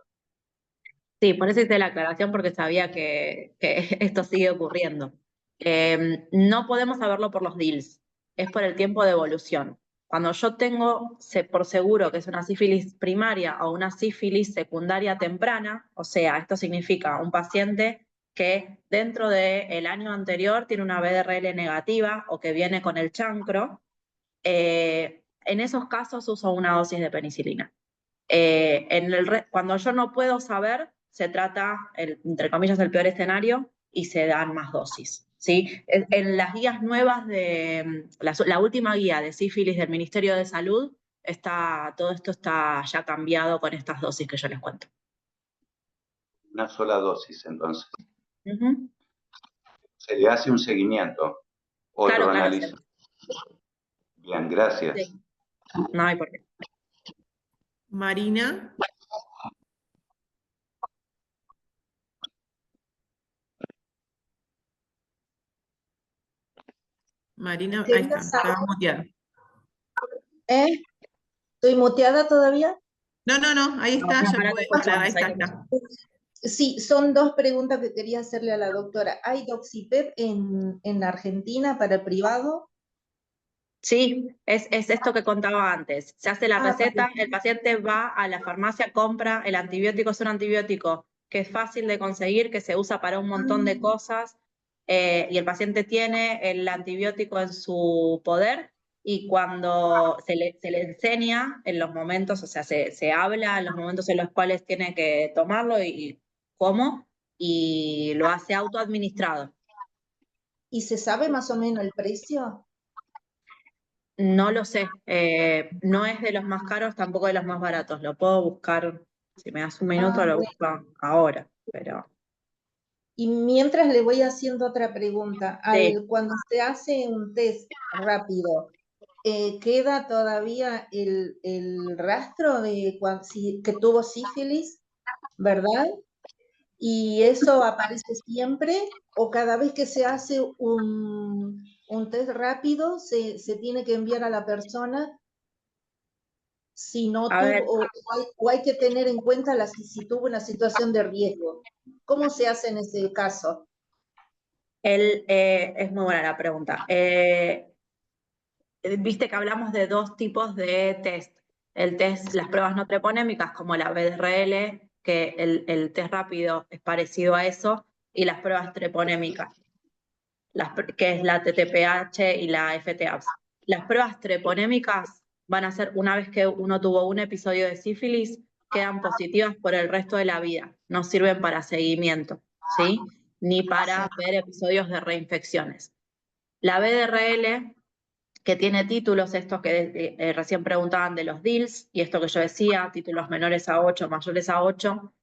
Sí, por eso hice la aclaración porque sabía que esto sigue ocurriendo. No podemos saberlo por los DILs, es por el tiempo de evolución. Cuando yo tengo por seguro que es una sífilis primaria o una sífilis secundaria temprana, o sea, esto significa un paciente que dentro del año anterior tiene una BDRL negativa o que viene con el chancro, en esos casos uso una dosis de penicilina. Cuando yo no puedo saber, se trata, entre comillas, el peor escenario y se dan más dosis. ¿Sí? En las guías nuevas la última guía de sífilis del Ministerio de Salud, todo esto está ya cambiado con estas dosis que yo les cuento. Una sola dosis, entonces. Uh-huh. Se le hace un seguimiento, otro Claro, análisis. Bien, gracias. Sí. No hay por qué. Marina. Marina, ahí está, estaba muteada. ¿Estoy muteada todavía? No, ahí está, ya puede hablar, ahí está. Sí, son dos preguntas que quería hacerle a la doctora. ¿Hay Doxipep en Argentina para el privado? Sí, es esto que contaba antes. Se hace la receta, vale. el paciente va a la farmacia, compra, el antibiótico es un antibiótico que es fácil de conseguir, que se usa para un montón de cosas, y el paciente tiene el antibiótico en su poder, y cuando se le enseña en los momentos, o sea, se habla en los momentos en los cuales tiene que tomarlo y cómo, y lo hace autoadministrado. ¿Y se sabe más o menos el precio? No lo sé, no es de los más caros, tampoco de los más baratos. Lo puedo buscar, si me das un minuto, lo busco ahora, pero... Y mientras le voy haciendo otra pregunta, Sí. cuando se hace un test rápido, ¿queda todavía el rastro de que tuvo sífilis, verdad? ¿Y eso aparece siempre o cada vez que se hace un test rápido se tiene que enviar a la persona si no tuvo, o hay que tener en cuenta si tuvo una situación de riesgo? ¿Cómo se hace en ese caso? Es muy buena la pregunta. Viste que hablamos de dos tipos de test. Las pruebas no treponémicas, como la BDRL, que el test rápido es parecido a eso, y las pruebas treponémicas, que es la TTPH y la FTAPS. Las pruebas treponémicas van a ser, una vez que uno tuvo un episodio de sífilis, quedan positivas por el resto de la vida. No sirven para seguimiento, ¿sí? Ni para ver episodios de reinfecciones. La BDRL, que tiene títulos, estos que recién preguntaban de los DILS, y esto que yo decía, títulos menores a 8, mayores a 8,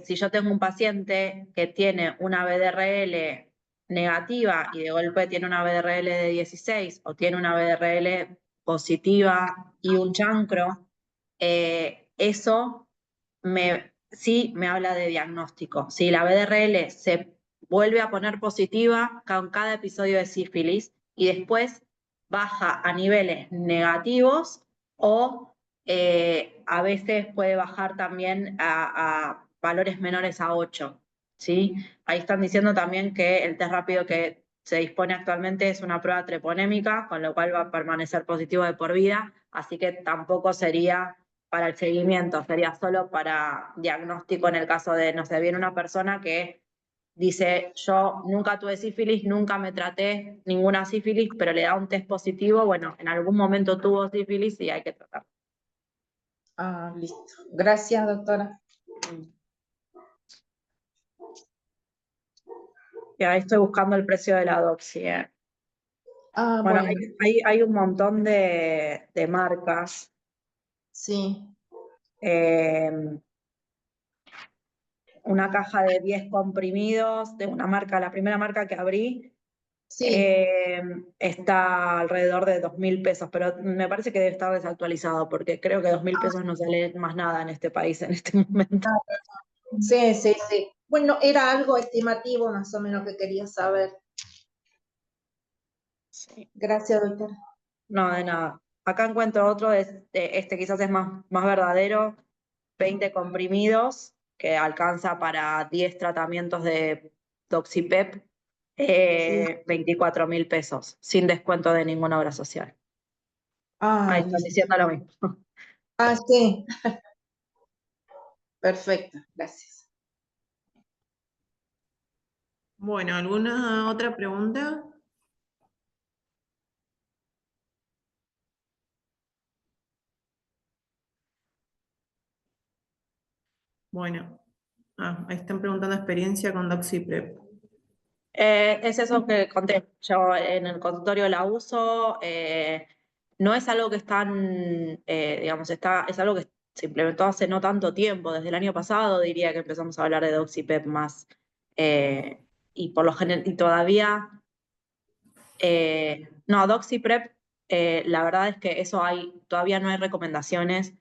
si yo tengo un paciente que tiene una BDRL negativa y de golpe tiene una BDRL de 16 o tiene una BDRL positiva y un chancro, eso sí me habla de diagnóstico. Si la BDRL se vuelve a poner positiva con cada episodio de sífilis y después baja a niveles negativos o a veces puede bajar también a valores menores a 8, ¿sí? Ahí están diciendo también que el test rápido que se dispone actualmente es una prueba treponémica, con lo cual va a permanecer positivo de por vida, así que tampoco sería para el seguimiento, sería solo para diagnóstico en el caso de, no sé, viene una persona que dice, yo nunca tuve sífilis, nunca me traté ninguna sífilis, pero le da un test positivo, bueno, en algún momento tuvo sífilis y hay que tratar. Listo. Gracias, doctora. Y ahí estoy buscando el precio de la doxy. Bueno, hay un montón de marcas. Sí. Una caja de 10 comprimidos de una marca, la primera marca que abrí, está alrededor de 2.000 pesos, pero me parece que debe estar desactualizado, porque creo que 2.000 pesos no sale más nada en este país en este momento. Sí. Bueno, era algo estimativo más o menos que quería saber. Sí. Gracias, doctora. No, de nada. Acá encuentro otro, este quizás es más verdadero, 20 comprimidos, que alcanza para 10 tratamientos de Doxipep, 24.000 pesos, sin descuento de ninguna obra social. Ahí están diciendo lo mismo. Sí. Perfecto, gracias. Bueno, ¿alguna otra pregunta? Bueno, ahí están preguntando experiencia con DoxyPrep. Es eso que conté. Yo en el consultorio la uso. No es algo que es tan, digamos, es algo que se implementó hace no tanto tiempo. Desde el año pasado diría que empezamos a hablar de DoxyPrep más. Y por lo general, y todavía. No, DoxyPrep, la verdad es que todavía no hay recomendaciones.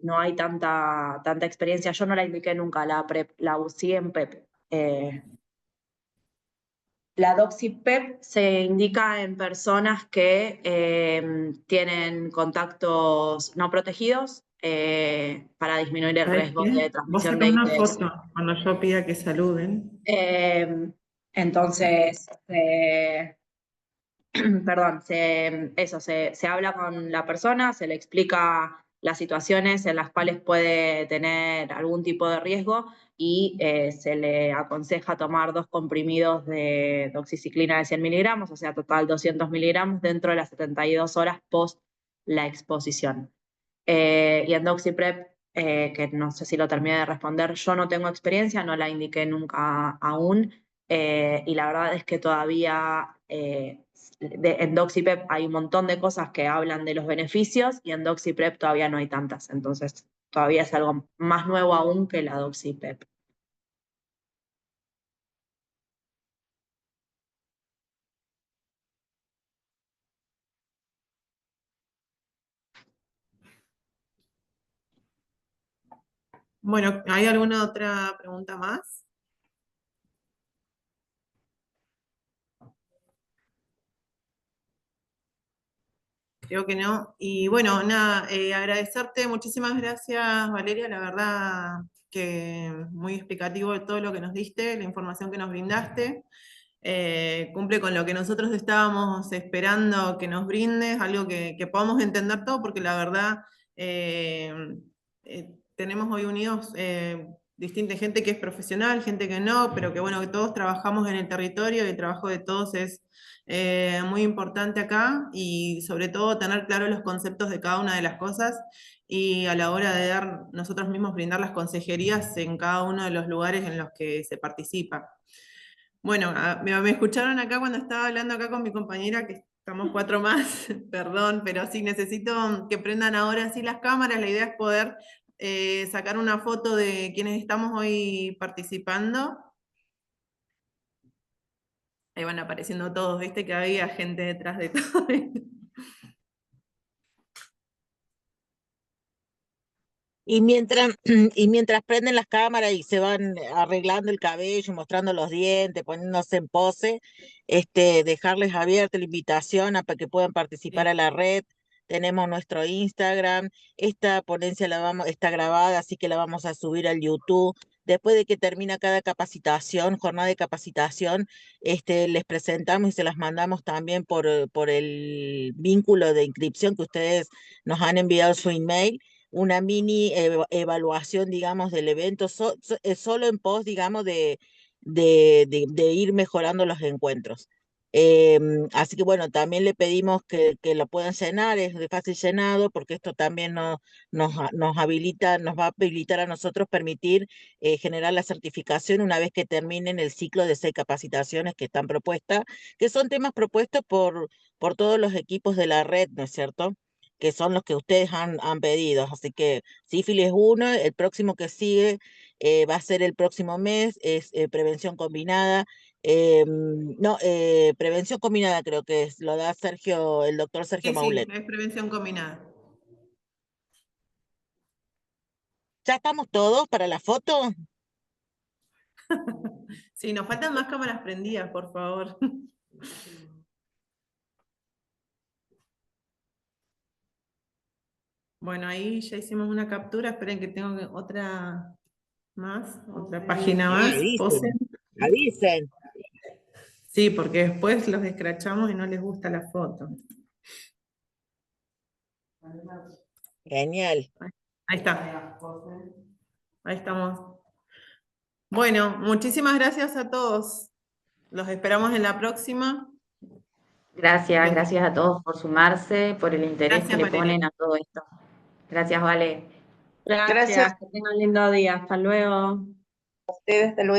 No hay tanta experiencia. Yo no la indiqué nunca, la PrEP, la usé en PEP. La DoxyPrep se indica en personas que tienen contactos no protegidos para disminuir el ¿Sabes riesgo qué? de Vos transmisión de sacás una ITS. foto cuando yo pida que saluden. Entonces, perdón, se habla con la persona, se le explica las situaciones en las cuales puede tener algún tipo de riesgo y se le aconseja tomar 2 comprimidos de doxiciclina de 100 miligramos, o sea, total 200 miligramos dentro de las 72 horas post la exposición. Y en DoxyPrep, que no sé si lo terminé de responder, yo no tengo experiencia, no la indiqué nunca aún, y la verdad es que todavía en DoxyPrep hay un montón de cosas que hablan de los beneficios y en DoxyPrep todavía no hay tantas, entonces todavía es algo más nuevo aún que la DoxyPrep. Bueno, ¿hay alguna otra pregunta más? Creo que no. Y bueno, nada, agradecerte, muchísimas gracias Valeria, la verdad que muy explicativo de todo lo que nos diste, la información que nos brindaste. Cumple con lo que nosotros estábamos esperando que nos brindes, algo que podamos entender todo, porque la verdad tenemos hoy unidos distinta gente que es profesional, gente que no, pero que bueno, que todos trabajamos en el territorio y el trabajo de todos es muy importante acá y sobre todo tener claros los conceptos de cada una de las cosas y a la hora de dar nosotros mismos brindar las consejerías en cada uno de los lugares en los que se participa. Bueno, me escucharon acá cuando estaba hablando acá con mi compañera, que estamos 4 más, perdón, pero sí necesito que prendan ahora sí las cámaras. La idea es poder sacar una foto de quienes estamos hoy participando. Ahí van apareciendo todos, viste que había gente detrás de todo esto. Y mientras, y mientras prenden las cámaras y se van arreglando el cabello, mostrando los dientes, poniéndose en pose, dejarles abierta la invitación para que puedan participar a Sí. la red. Tenemos nuestro Instagram. Esta ponencia está grabada, así que la vamos a subir al YouTube. Después de que termina cada capacitación, jornada de capacitación, les presentamos y se las mandamos también por el vínculo de inscripción que ustedes nos han enviado su email, una mini evaluación, digamos, del evento, solo en pos, digamos, de ir mejorando los encuentros. Así que bueno, también le pedimos que lo puedan llenar, es de fácil llenado, porque esto también nos va a habilitar a nosotros permitir generar la certificación una vez que terminen el ciclo de 6 capacitaciones que están propuestas, que son temas propuestos por todos los equipos de la red, ¿no es cierto? Que son los que ustedes han pedido. Así que sífilis es uno, el próximo que sigue va a ser el próximo mes, es prevención combinada. No, prevención combinada creo que es, lo da el doctor Sergio Sí, sí, Maulet. es prevención combinada. ¿Ya estamos todos para la foto? Sí, nos faltan más cámaras prendidas, por favor. Bueno, ahí ya hicimos una captura. Esperen que tengo otra más, otra página más. Posen. Avisen. Sí, porque después los escrachamos y no les gusta la foto. Genial. Ahí está. Ahí estamos. Bueno, muchísimas gracias a todos. Los esperamos en la próxima. Gracias a todos por sumarse, por el interés que Gracias, le Valeria. ponen a todo esto. Gracias, Vale. Gracias, que tengan un lindo día. Hasta luego. a ustedes, hasta luego.